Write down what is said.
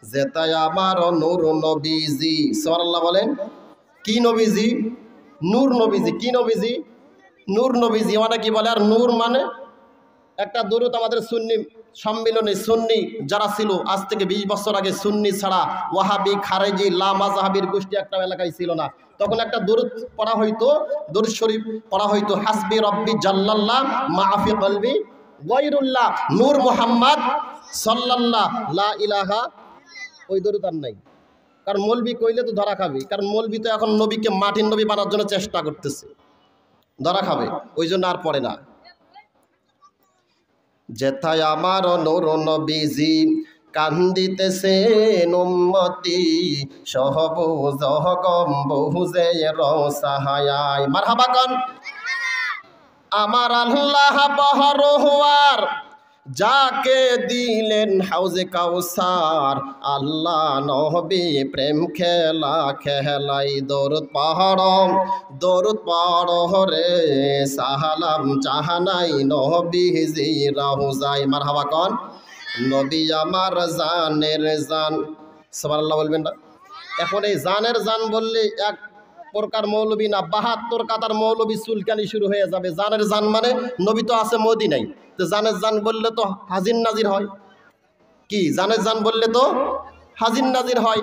যেতায় আমার নূর নবীজি। সুবহানাল্লাহ বলেন। কি নবীজি? নূর নবীজি। কি নবীজি? নূর নবীজি। অনেকে বলে আর নূর মানে একটা দরুদ আমাদের সুন্নি সম্মিলনে সুন্নি যারা ছিল আজ থেকে 20 বছর আগে সুন্নি ছাড়া ওয়াহাবি খারেজি লামাজহাবির গোষ্ঠী একটা এলাকায় ছিল না, তখন একটা দরুদ পড়া হইতো, দরুদ শরীফ পড়া হইতো, হাসবি রব্বি জাল্লাল্লাহ মাফি কলবি গায়রুল্লাহ নূর মুহাম্মদ সাল্লাল্লাহ লা ইলাহা। ওই দরুদ আর নাই, কারণ মৌলবি কইলে তো ধরা খাবে, কারণ মৌলবি তো এখন নবীকে মাটির নবী বানার জন্য চেষ্টা করতেছে, ধরা খাবে, ওই জন্য আর পড়ে না। যেথায় আমার নূর নবীজি কান্দিতেছেন উম্মতি সহবুজ গম বহুজে রসাহায়। মারহাবা কন। আমার আল্লাহ বহর হওয়ার যাকে দিলেন হাউজে কাউসার, আল্লাহ নবী প্রেম খেলা খেলাই দরুদ পড় রে সাহালাম চাহানাই নবীজি রাহুজাই। মারহাবা কন। নবী আমার জানের জান। সুবহানাল্লাহ বলবেন না? এখন এই জানের জান বললে এক প্রকার মৌলবী না 72 কাতার মৌলবী চুলকানি শুরু হয়ে যাবে। জানের জান মানে নবী তো আছে মদিনায়, তো জানের জান বললে তো হাজির নাজির হয়। কি জানের জান বললে তো হাজির নাজির হয়।